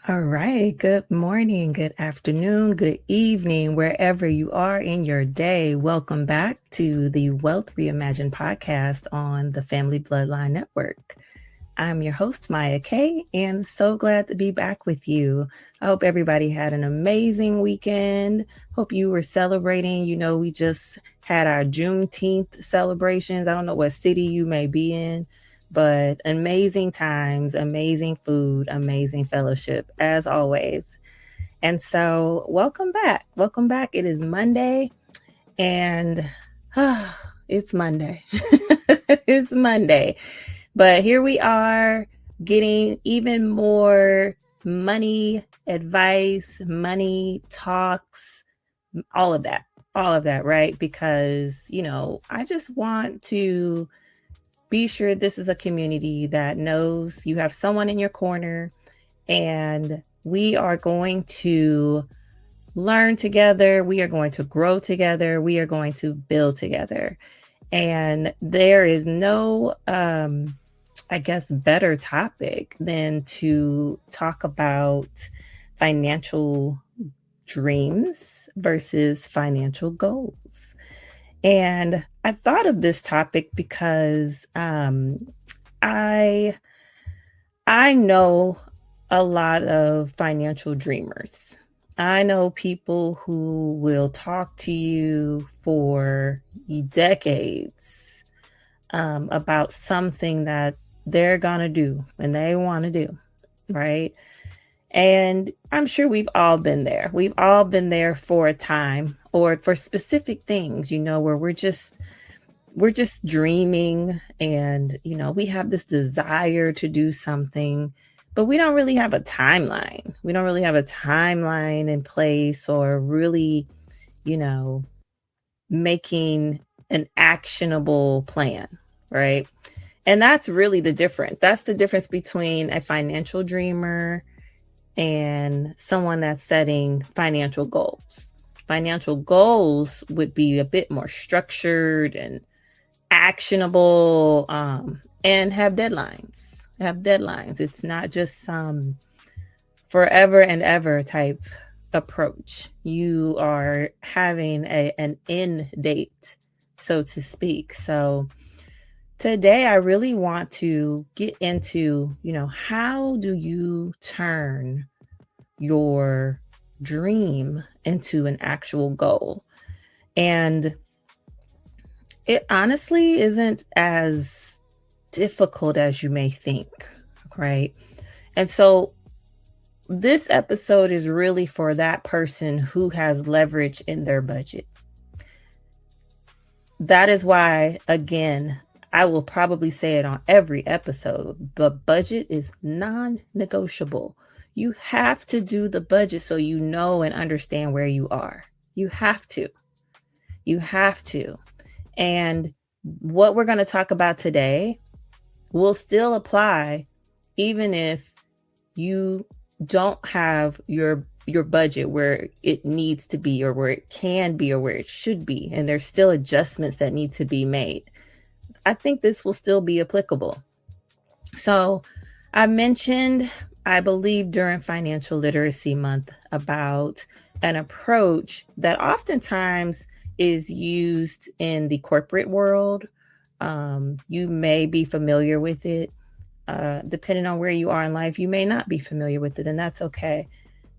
All right. Good morning, good afternoon, good evening, wherever you are in your day. Welcome back to the Wealth Reimagined podcast on the Family Bloodline Network. I'm your host, Maya Kay, and so glad to be back with you. I hope everybody had an amazing weekend. Hope you were celebrating. We just had our Juneteenth celebrations. I don't know what city you may be in, but amazing times, amazing food, amazing fellowship, as always. And so, welcome back. Welcome back. It is Monday, and it's Monday. It's Monday. But here we are getting even more money advice, money talks, all of that, right? Because, I just want to be sure this is a community that knows you have someone in your corner, and we are going to learn together. We are going to grow together. We are going to build together. And there is no, better topic than to talk about financial dreams versus financial goals. And I thought of this topic because I I know a lot of financial dreamers. I know people who will talk to you for decades about something that they're going to do and they want to do, right? And I'm sure we've all been there. We've all been there for a time or for specific things, where we're just dreaming, and we have this desire to do something, but we don't really have a timeline. We don't really have a timeline in place, or really, you know, making an actionable plan, right? And that's really the difference. That's the difference between a financial dreamer and someone that's setting financial goals. Financial goals would be a bit more structured and actionable, and have deadlines. It's not just some forever and ever type approach. You are having an end date, so to speak. So today I really want to get into, how do you turn your dream into an actual goal? And it honestly isn't as difficult as you may think, right? And so this episode is really for that person who has leverage in their budget. That is why, again, I will probably say it on every episode, but budget is non-negotiable. You have to do the budget so you know and understand where you are. You have to. You have to. And what we're going to talk about today will still apply even if you don't have your budget where it needs to be, or where it can be, or where it should be, and there's still adjustments that need to be made. I think this will still be applicable. So I mentioned, I believe, during Financial Literacy Month, about an approach that oftentimes is used in the corporate world. You may be familiar with it. Depending on where you are in life, you may not be familiar with it, and that's okay.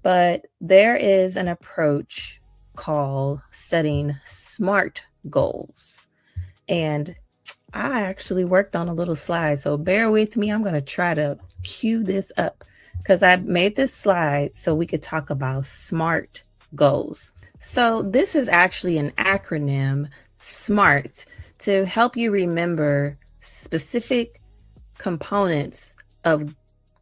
But there is an approach called setting SMART goals. And I actually worked on a little slide, so bear with me. I'm going to try to cue this up because I made this slide so we could talk about SMART goals. So this is actually an acronym, SMART, to help you remember specific components of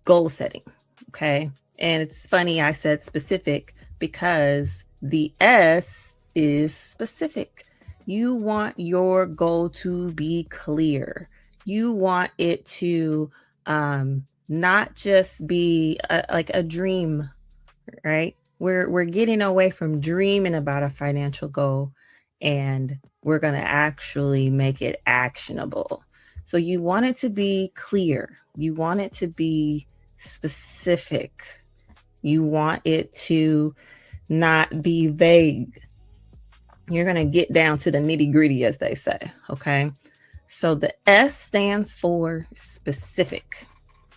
goal setting. Okay. And it's funny I said specific because the S is specific. You want your goal to be clear. You want it to not just be like a dream, right? We're getting away from dreaming about a financial goal, and we're going to actually make it actionable. So you want it to be clear. You want it to be specific. You want it to not be vague. You're going to get down to the nitty gritty, as they say. Okay. So the S stands for specific.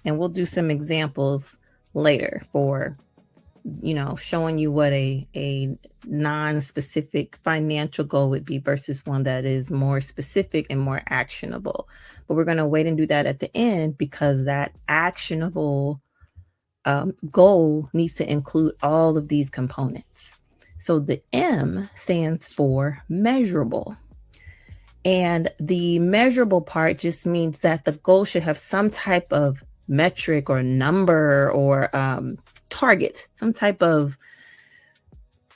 And we'll do some examples later for, showing you what a non-specific financial goal would be versus one that is more specific and more actionable. But we're going to wait and do that at the end, because that actionable goal needs to include all of these components. So the M stands for measurable. And the measurable part just means that the goal should have some type of metric or number or target, some type of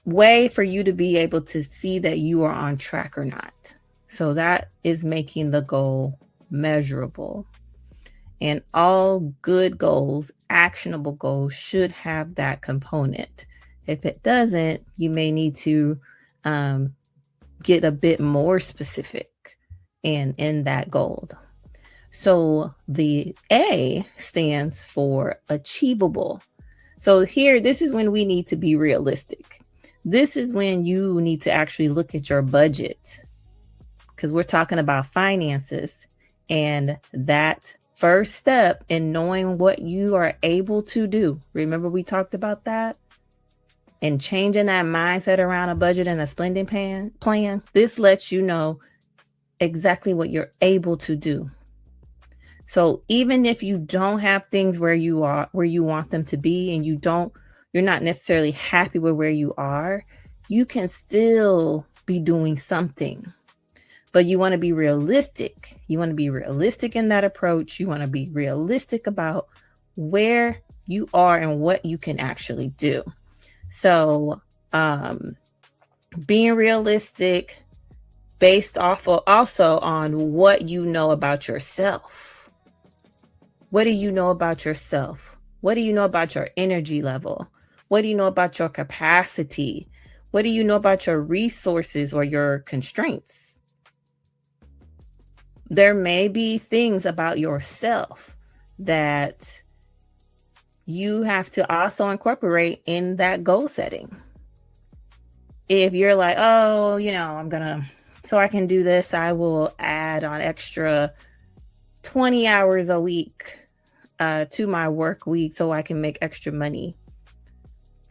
way for you to be able to see that you are on track or not. So that is making the goal measurable. And all good goals, actionable goals, should have that component. If it doesn't, you may need to get a bit more specific in that goal. So the A stands for achievable. So here, this is when we need to be realistic. This is when you need to actually look at your budget, because we're talking about finances, and that first step in knowing what you are able to do. Remember, we talked about that, and changing that mindset around a budget and a spending plan. This lets you know exactly what you're able to do. So even if you don't have things where you want them to be, and you're not necessarily happy with where you are, you can still be doing something. But you want to be realistic. You want to be realistic in that approach. You want to be realistic about where you are and what you can actually do. So being realistic based off of also on what you know about yourself. What do you know about yourself? What do you know about your energy level? What do you know about your capacity? What do you know about your resources or your constraints? There may be things about yourself that you have to also incorporate in that goal setting. If you're like, oh, so I can do this, I will add on extra 20 hours a week to my work week so I can make extra money.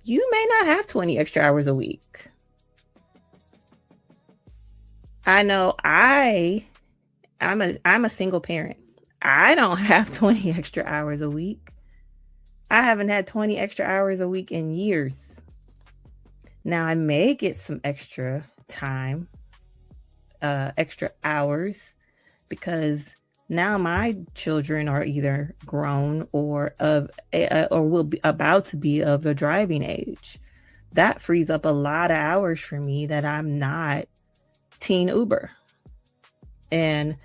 You may not have 20 extra hours a week. I know I'm a single parent. I don't have 20 extra hours a week. I haven't had 20 extra hours a week in years. Now I may get some extra time, extra hours, because now my children are either grown or will be about to be of a driving age. That frees up a lot of hours for me that I'm not teen Uber. And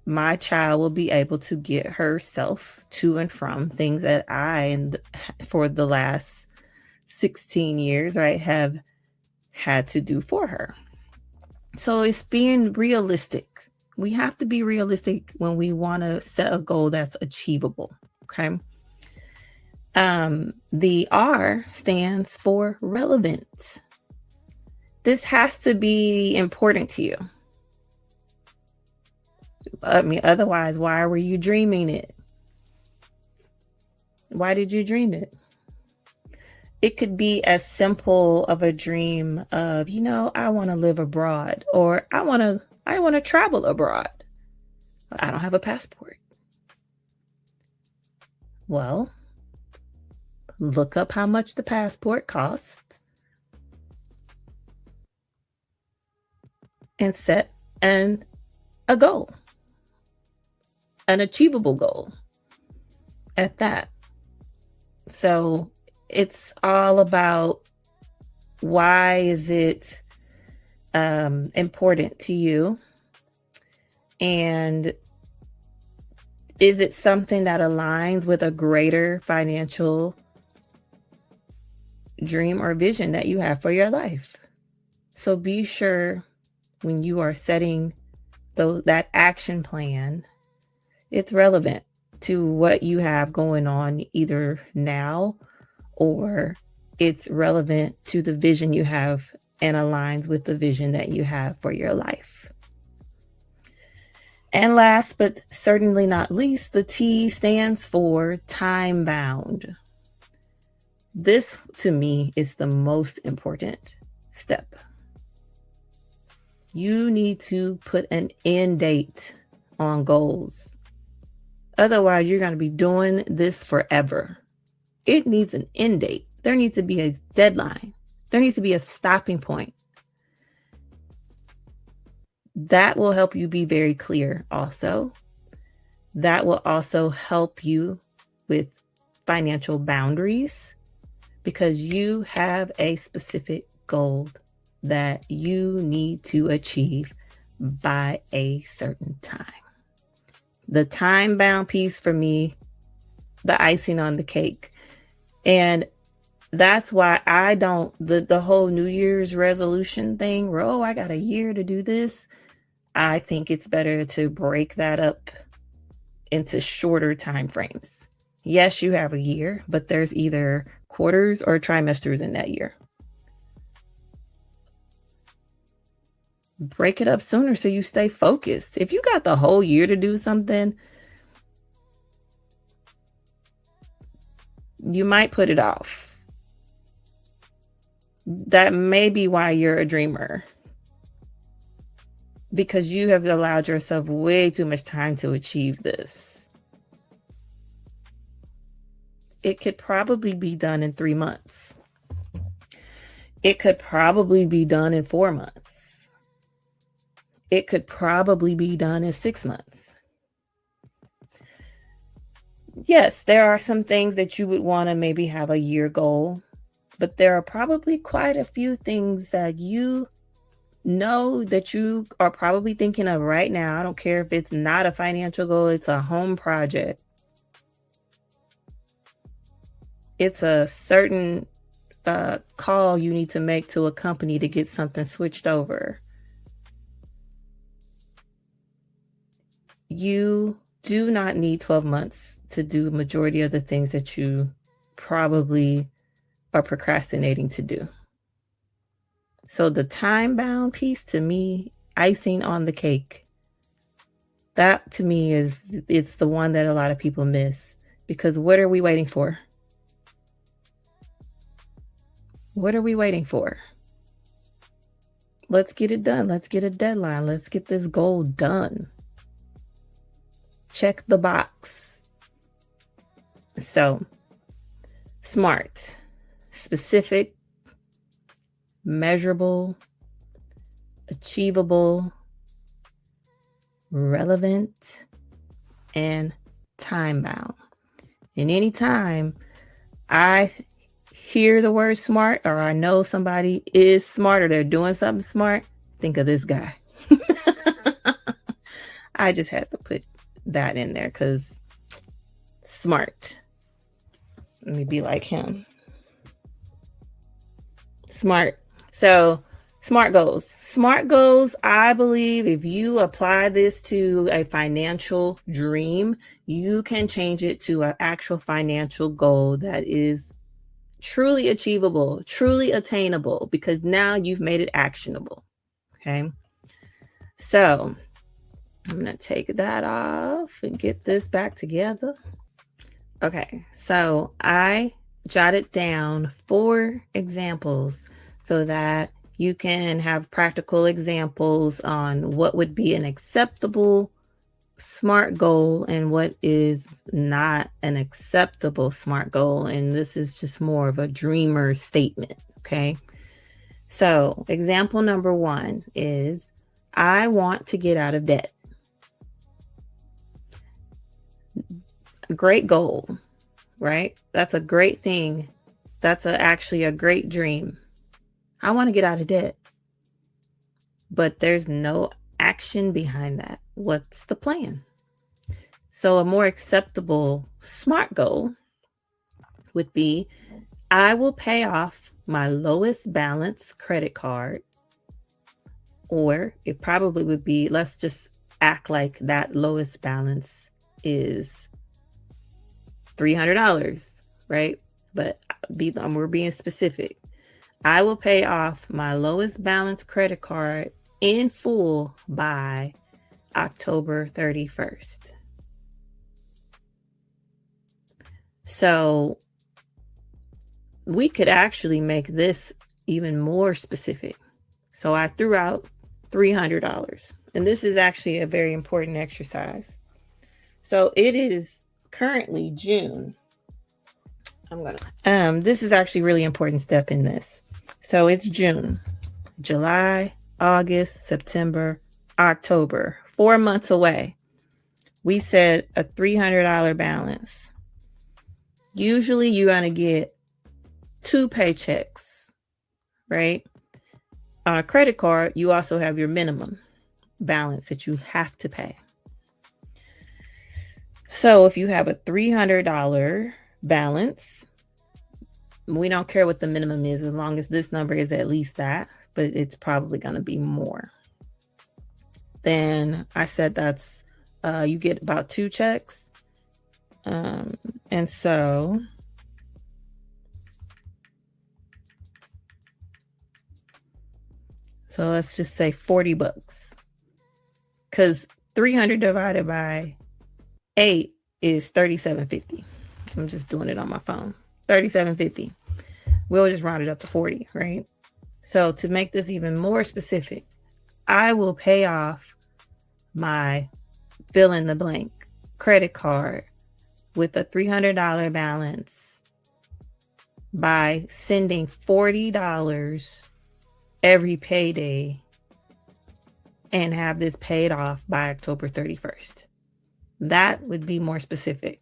my child will be able to get herself to and from things that for the last 16 years, right, have had to do for her. So it's being realistic. We have to be realistic when we want to set a goal that's achievable. Okay. The R stands for relevant. This has to be important to you. I mean, otherwise, why were you dreaming it? Why did you dream it? It could be as simple of a dream of, I want to live abroad, or I want to travel abroad. I don't have a passport. Well, look up how much the passport costs and set a goal, an achievable goal at that. So it's all about, why is it important to you? And is it something that aligns with a greater financial dream or vision that you have for your life? So be sure when you are setting that action plan, it's relevant to what you have going on either now or it's relevant to the vision you have and aligns with the vision that you have for your life. And last but certainly not least, the T stands for time bound. This, to me, is the most important step. You need to put an end date on goals. Otherwise, you're going to be doing this forever. It needs an end date. There needs to be a deadline. There needs to be a stopping point. That will help you be very clear also. That will also help you with financial boundaries because you have a specific goal that you need to achieve by a certain time. The time-bound piece for me, the icing on the cake. And that's why I don't, the whole New Year's resolution thing, where, oh, I got a year to do this. I think it's better to break that up into shorter time frames. Yes, you have a year, but there's either quarters or trimesters in that year. Break it up sooner so you stay focused. If you got the whole year to do something, you might put it off. That may be why you're a dreamer, because you have allowed yourself way too much time to achieve this. It could probably be done in 3 months. It could probably be done in 4 months. It could probably be done in 6 months. Yes, there are some things that you would want to maybe have a year goal, but there are probably quite a few things that you know that you are probably thinking of right now. I don't care if it's not a financial goal, it's a home project. It's a certain call you need to make to a company to get something switched over. You do not need 12 months to do the majority of the things that you probably are procrastinating to do. So the time-bound piece, to me, icing on the cake. That to me it's the one that a lot of people miss, because what are we waiting for? What are we waiting for? Let's get it done. Let's get a deadline. Let's get this goal done. Check the box. So, SMART, specific, measurable, achievable, relevant, and time-bound. And anytime I hear the word smart, or I know somebody is smart, or they're doing something smart, think of this guy. I just had to put that in there because smart. Let me be like him. Smart. So SMART goals. SMART goals, I believe if you apply this to a financial dream, you can change it to an actual financial goal that is truly achievable, truly attainable, because now you've made it actionable. Okay. So I'm going to take that off and get this back together. Okay. So I jotted down 4 examples so that you can have practical examples on what would be an acceptable SMART goal and what is not an acceptable SMART goal. And this is just more of a dreamer statement. Okay. So example number 1 is, I want to get out of debt. Great goal, right? That's a great thing. That's actually a great dream. I want to get out of debt, but there's no action behind that. What's the plan? So a more acceptable SMART goal would be, I will pay off my lowest balance credit card, or it probably would be, let's just act like that lowest balance is $300, right? but we're being specific. I will pay off my lowest balance credit card in full by October 31st. So we could actually make this even more specific. So I threw out $300. And this is actually a very important exercise. So it is currently June. This is actually a really important step in this. So it's June, July, August, September, October, 4 months away. We set a $300 balance. Usually you're going to get 2 paychecks, right? On a credit card, you also have your minimum balance that you have to pay. So if you have a $300 balance, we don't care what the minimum is as long as this number is at least that, but it's probably going to be more. Then I said that's you get about 2 checks. And so let's just say $40, because 300 divided by 8 is $37.50. I'm just doing it on my phone. $37.50. We'll just round it up to 40, right? So to make this even more specific, I will pay off my fill in the blank credit card with a $300 balance by sending $40 every payday and have this paid off by October 31st. That would be more specific.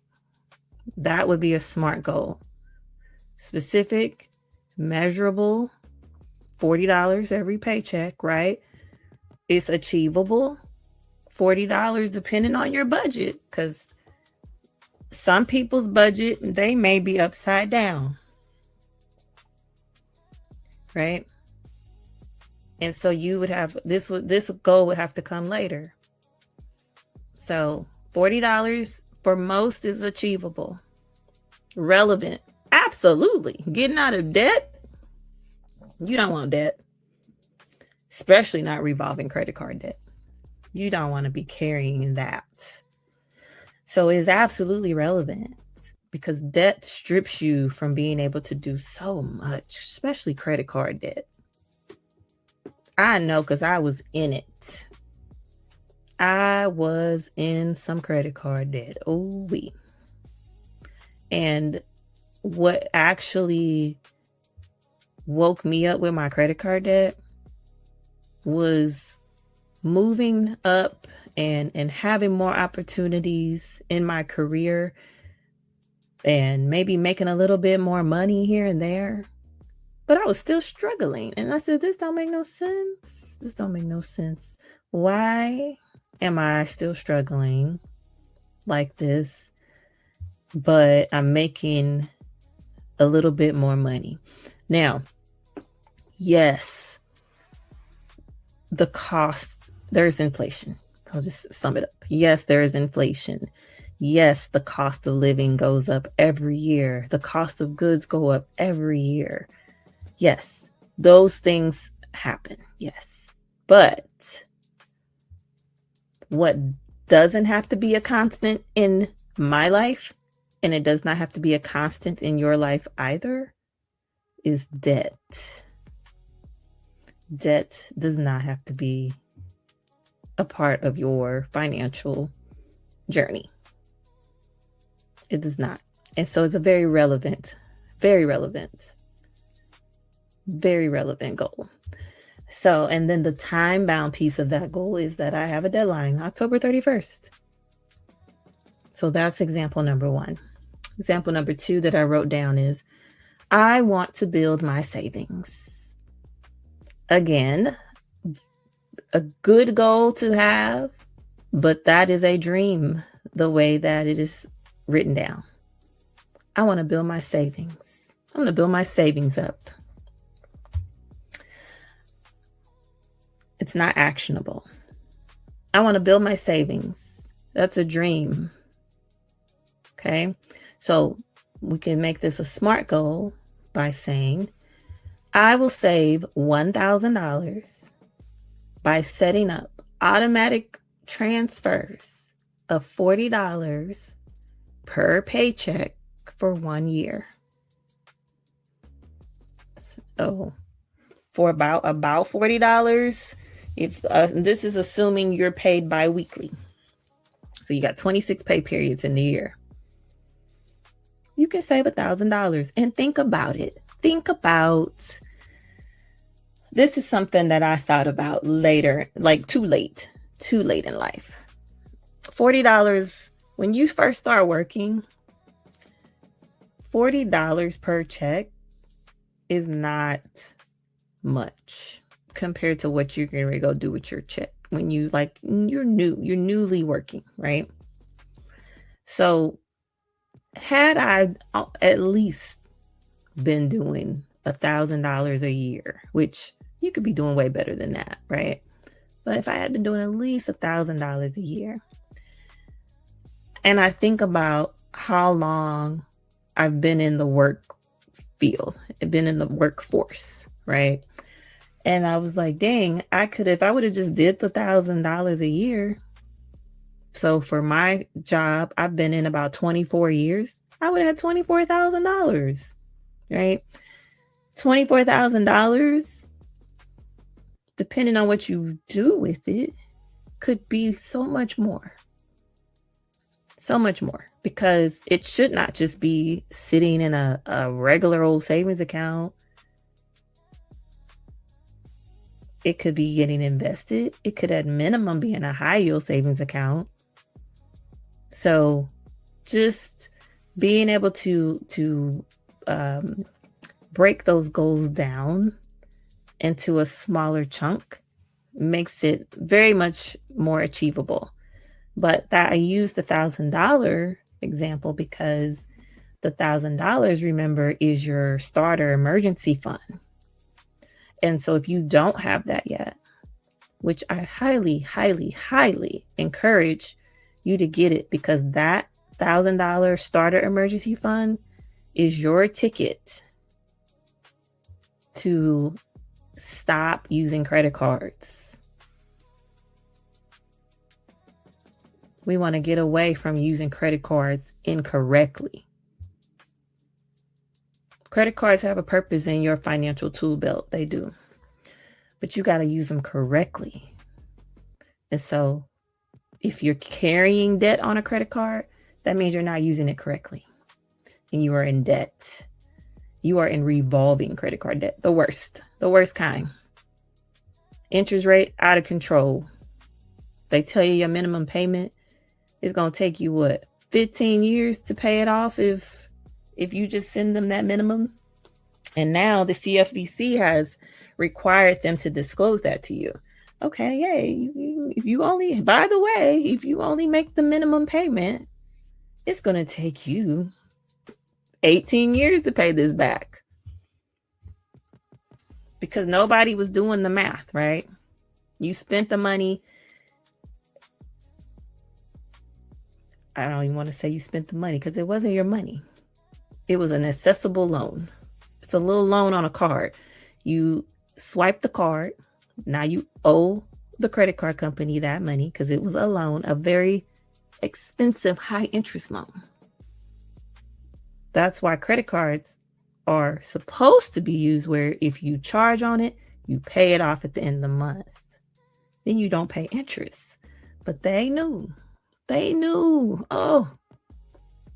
That would be a SMART goal. Specific, measurable, $40 every paycheck, right? It's achievable. $40 depending on your budget, because some people's budget, they may be upside down, right? And so you would have this goal would have to come later. So $40 for most is achievable. Relevant, absolutely. Getting out of debt, you don't want debt, especially not revolving credit card debt. You don't want to be carrying that. So it's absolutely relevant, because debt strips you from being able to do so much, especially credit card debt. I know, because I was in it. I was in some credit card debt. Oh, wee. And what actually woke me up with my credit card debt was moving up and having more opportunities in my career and maybe making a little bit more money here and there. But I was still struggling. And I said, this don't make no sense. This don't make no sense. Why am I still struggling like this, but I'm making a little bit more money? Now, yes, the cost, there's inflation. I'll just sum it up. Yes, there is inflation. Yes, the cost of living goes up every year. The cost of goods go up every year. Yes, those things happen. Yes. But what doesn't have to be a constant in my life, and it does not have to be a constant in your life either, is debt. Debt does not have to be a part of your financial journey. It does not. And so it's a very relevant goal. So, and then the time bound piece of that goal is that I have a deadline, October 31st. So that's example number 1. Example number 2 that I wrote down is, I want to build my savings. Again, a good goal to have, but that is a dream the way that it is written down. I want to build my savings. I'm going to build my savings up. It's not actionable. I want to build my savings. That's a dream. Okay. So We can make this a SMART goal by saying, I will save $1,000 by setting up automatic transfers of $40 per paycheck for 1 year. So for about $40, if this is assuming you're paid bi-weekly. So you got 26 pay periods in the year. You can save $1,000. And think about it. Think about, this is something that I thought about later, like too late in life. $40, when you first start working, $40 per check is not much compared to what you're going to go do with your check when you're newly working, right? So had I at least been doing $1,000 a year, which you could be doing way better than that, right? But if I had been doing at least $1,000 a year, and I think about how long I've been in the work field, I've been in the workforce, right? And I was like, dang, if I would have just did the $1,000 a year. So for my job, I've been in about 24 years. I would have had $24,000, right? $24,000, depending on what you do with it, could be so much more. So much more, because it should not just be sitting in a regular old savings account. It could be getting invested. It could at minimum be in a high yield savings account. So just being able to break those goals down into a smaller chunk makes it very much more achievable. But that I use the $1,000 example because the $1,000, remember, is your starter emergency fund. And so if you don't have that yet, which I highly, highly, highly encourage you to get it, because that $1,000 starter emergency fund is your ticket to stop using credit cards. We want to get away from using credit cards incorrectly. Credit cards have a purpose in your financial tool belt. They do. But you got to use them correctly. And so if you're carrying debt on a credit card, that means you're not using it correctly. And you are in debt. You are in revolving credit card debt. The worst kind. Interest rate out of control. They tell you your minimum payment is going to take you 15 years to pay it off if you just send them that minimum. And now the CFPB has required them to disclose that to you. Okay, yay. If you only make the minimum payment, it's going to take you 18 years to pay this back. Because nobody was doing the math, right? You spent the money. I don't even want to say you spent the money, because it wasn't your money. It was an accessible loan. It's a little loan on a card. You swipe the card. Now you owe the credit card company that money because it was a loan, a very expensive high interest loan. That's why credit cards are supposed to be used where if you charge on it, you pay it off at the end of the month. Then you don't pay interest. But they knew, oh,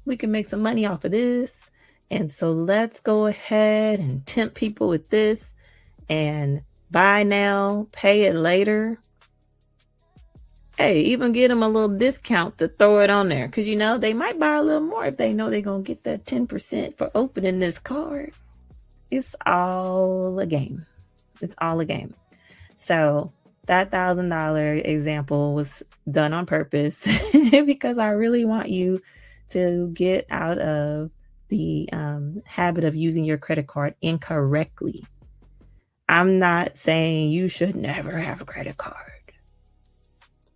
we can make some money off of this. And so let's go ahead and tempt people with this and buy now, pay it later. Hey, even get them a little discount to throw it on there. Because, they might buy a little more if they know they're going to get that 10% for opening this card. It's all a game. It's all a game. So that $1,000 example was done on purpose because I really want you to get out of the habit of using your credit card incorrectly. I'm not saying you should never have a credit card.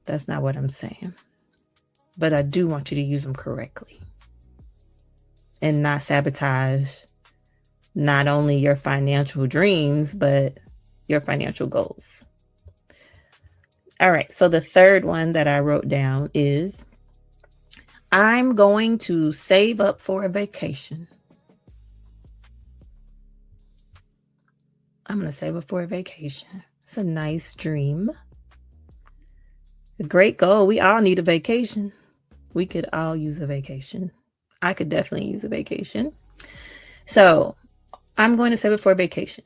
That's not what I'm saying. But I do want you to use them correctly. and not sabotage not only your financial dreams, but your financial goals. All right, so the third one that I wrote down is I'm going to save up for a vacation. I'm going to save up for a vacation. It's a nice dream. A great goal. We all need a vacation. We could all use a vacation. I could definitely use a vacation. So I'm going to save it for a vacation.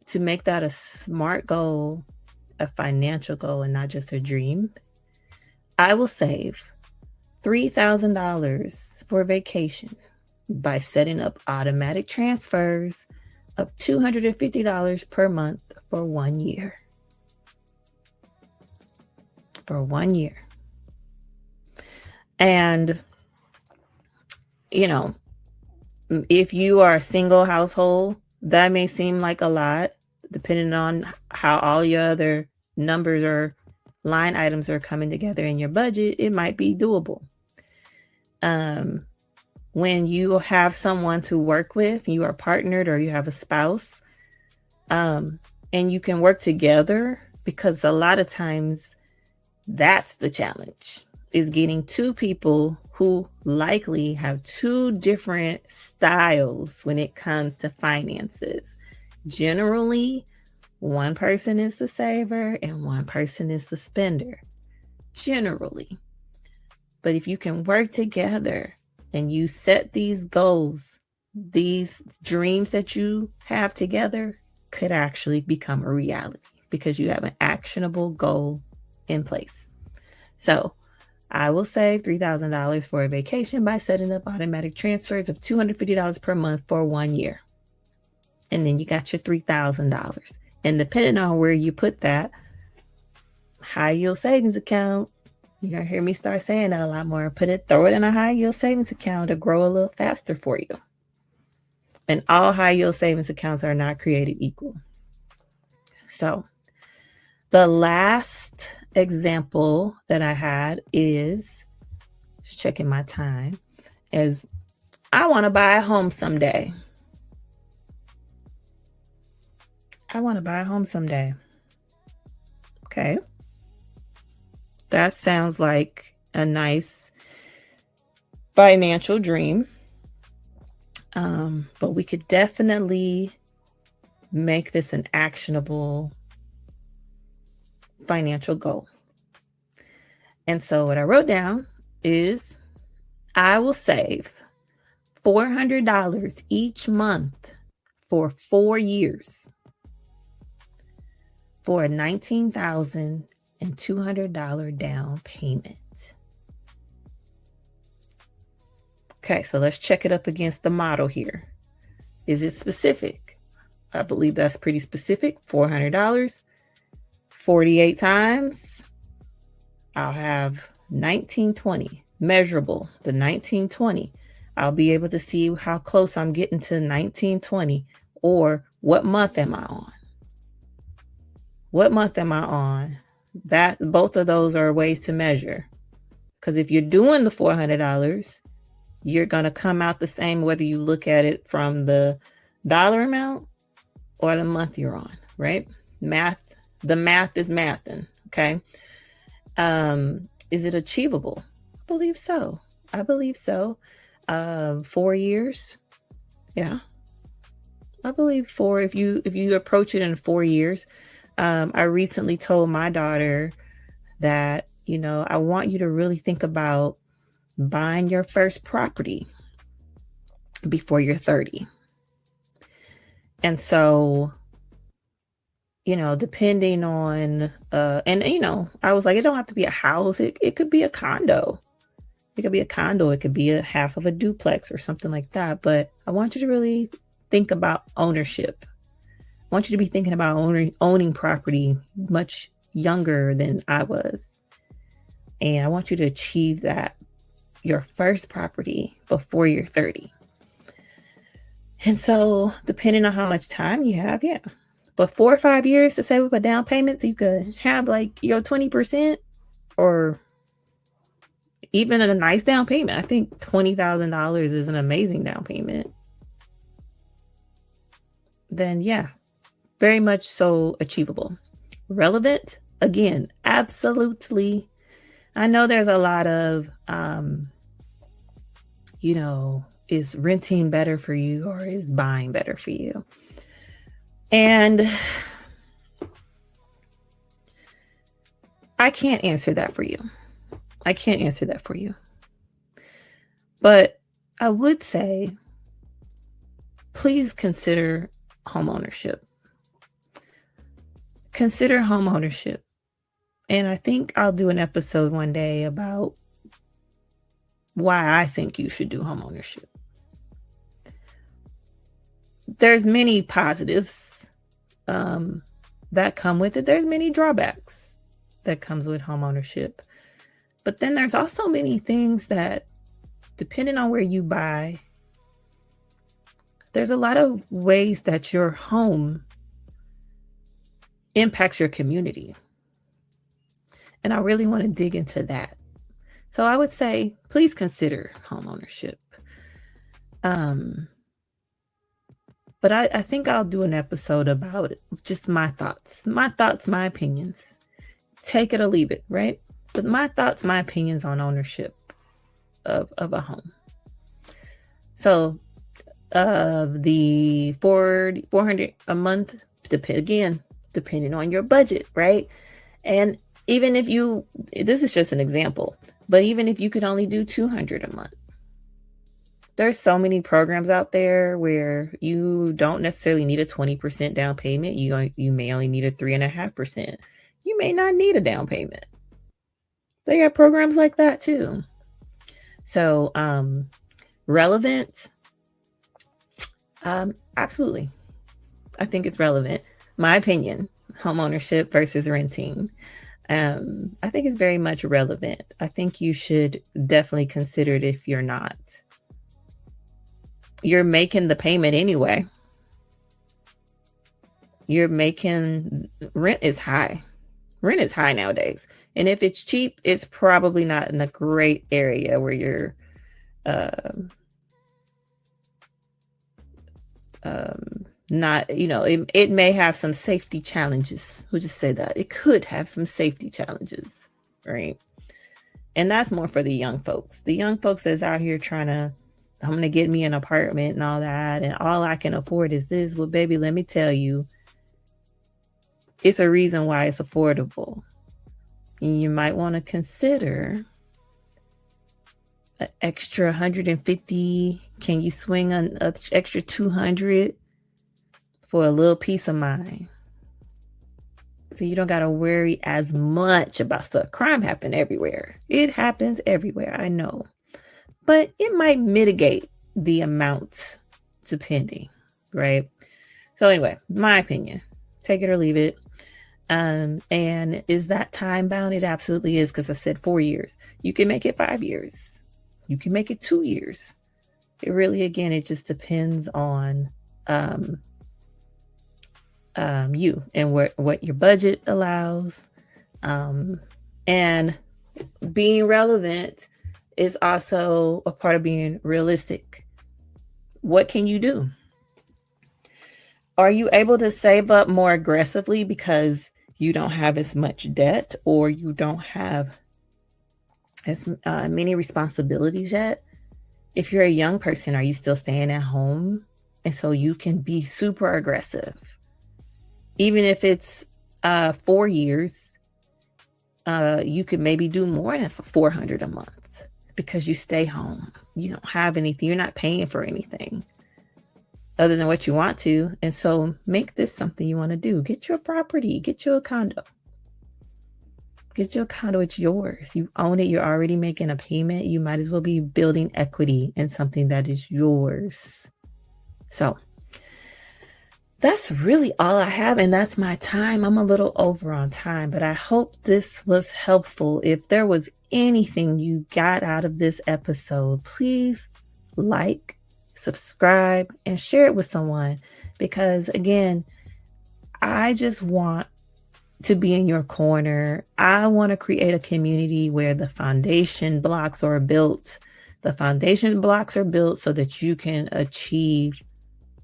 To make that a smart goal, a financial goal, and not just a dream, I will save $3,000 for a vacation by setting up automatic transfers of $250 per month for 1 year. For 1 year. And, you know, if you are a single household, that may seem like a lot, depending on how all your other numbers or line items are coming together in your budget. It might be doable. When you have someone to work with, you are partnered or you have a spouse, and you can work together, because a lot of times that's the challenge, is getting two people who likely have two different styles when it comes to finances. Generally, one person is the saver and one person is the spender. Generally. But if you can work together and you set these goals, these dreams that you have together could actually become a reality because you have an actionable goal in place. So I will save $3,000 for a vacation by setting up automatic transfers of $250 per month for 1 year. And then you got your $3,000. And depending on where you put that, high yield savings account, you're going to hear me start saying that a lot more. Throw it in a high yield savings account to grow a little faster for you. And all high yield savings accounts are not created equal. So the last example that I had is, just checking my time, is I want to buy a home someday. I want to buy a home someday. Okay. That sounds like a nice financial dream. But we could definitely make this an actionable financial goal. And so what I wrote down is I will save $400 each month for 4 years for a $19,200 down payment. Okay, so let's check it up against the model here. Is it specific? I believe that's pretty specific. $400, 48 times. I'll have 1920, measurable, the 1920. I'll be able to see how close I'm getting to 1920, or what month am I on? What month am I on? That both of those are ways to measure. Because if you're doing the $400, you're going to come out the same whether you look at it from the dollar amount or the month you're on, right? The math is mathing, okay? Is it achievable? I believe so. 4 years. Yeah. I believe 4, if you approach it in 4 years. I recently told my daughter that, I want you to really think about buying your first property before you're 30. And so, depending on, I was like, it don't have to be a house. It could be a condo. It could be a condo. It could be a half of a duplex or something like that. But I want you to really think about ownership. I want you to be thinking about owning property much younger than I was. And I want you to achieve that, your first property, before you're 30. And so depending on how much time you have, yeah. But 4 or 5 years to save up a down payment so you could have like your 20%, or even a nice down payment. I think $20,000 is an amazing down payment. Then yeah, very much so achievable. Relevant, again, absolutely. I know there's a lot of, is renting better for you or is buying better for you? And I can't answer that for you. But I would say, please consider homeownership. Consider homeownership. And I think I'll do an episode one day about why I think you should do homeownership. There's many positives that come with it. There's many drawbacks that comes with homeownership. But then there's also many things that, depending on where you buy, there's a lot of ways that your home impacts your community. And I really want to dig into that. So I would say, please consider homeownership. But I think I'll do an episode about it, just my thoughts, my opinions. Take it or leave it, right? But my thoughts, my opinions on ownership of a home. So the $400 a month, depending on your budget, right? And even if this is just an example, but even if you could only do $200 a month, there's so many programs out there where you don't necessarily need a 20% down payment. You may only need a 3.5%. You may not need a down payment. They got programs like that too. So relevant, absolutely. I think it's relevant. My opinion, homeownership versus renting. I think it's very much relevant. I think you should definitely consider it if you're not. You're making the payment anyway. Rent is high. Rent is high nowadays. And if it's cheap, it's probably not in a great area where you're not, it may have some safety challenges. We'll just say that. It could have some safety challenges, right? And that's more for the young folks. The young folks that's out here I'm going to get me an apartment and all that, and all I can afford is this. Well, baby, let me tell you, it's a reason why it's affordable. And you might want to consider an extra 150. Can you swing an extra 200 for a little peace of mind? So you don't got to worry as much about stuff. Crime happens everywhere. It happens everywhere, I know. But it might mitigate the amount depending, right? So anyway, my opinion, take it or leave it. And is that time bound? It absolutely is, because I said 4 years. You can make it 5 years. You can make it 2 years. It really, again, it just depends on you and what your budget allows. And being relevant is also a part of being realistic. What can you do? Are you able to save up more aggressively because you don't have as much debt, or you don't have as many responsibilities yet? If you're a young person, are you still staying at home? And so you can be super aggressive. Even if it's 4 years, you could maybe do more than $400 a month because you stay home. You don't have anything. You're not paying for anything other than what you want to. And so make this something you want to do. Get your property. Get you a condo. Get your condo. It's yours. You own it. You're already making a payment. You might as well be building equity in something that is yours. So that's really all I have. And that's my time. I'm a little over on time, but I hope this was helpful. If there was anything you got out of this episode, please like, subscribe, and share it with someone. Because again, I just want to be in your corner. I want to create a community where the foundation blocks are built. The foundation blocks are built so that you can achieve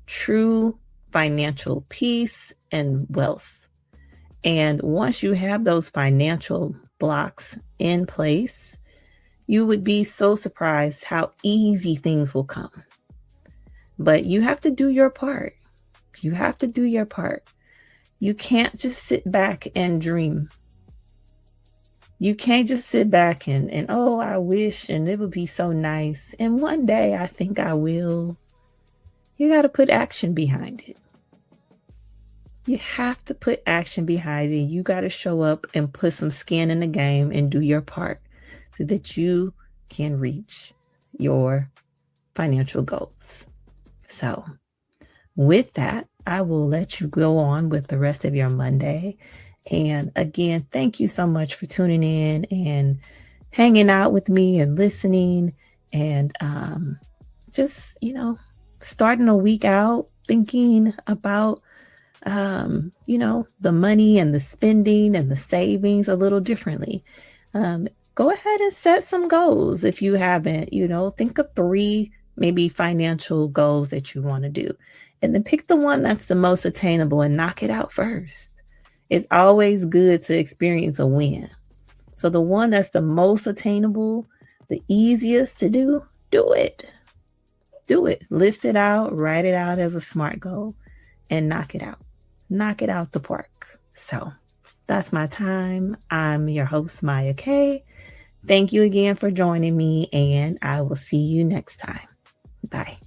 true financial peace and wealth. And once you have those financial blocks in place, you would be so surprised how easy things will come. But you have to do your part. You have to do your part. You can't just sit back and dream. You can't just sit back and oh, I wish, and it would be so nice. And one day I think I will. You got to put action behind it. You have to put action behind it. You got to show up and put some skin in the game and do your part so that you can reach your financial goals. So with that, I will let you go on with the rest of your Monday. And again, thank you so much for tuning in and hanging out with me and listening and just, starting a week out thinking about, the money and the spending and the savings a little differently. Go ahead and set some goals if you haven't, think of 3 maybe financial goals that you want to do. And then pick the one that's the most attainable and knock it out first. It's always good to experience a win. So the one that's the most attainable, the easiest to do, do it. Do it. List it out, write it out as a SMART goal, and knock it out. Knock it out the park. So that's my time. I'm your host, Maya K. Thank you again for joining me, and I will see you next time. Bye.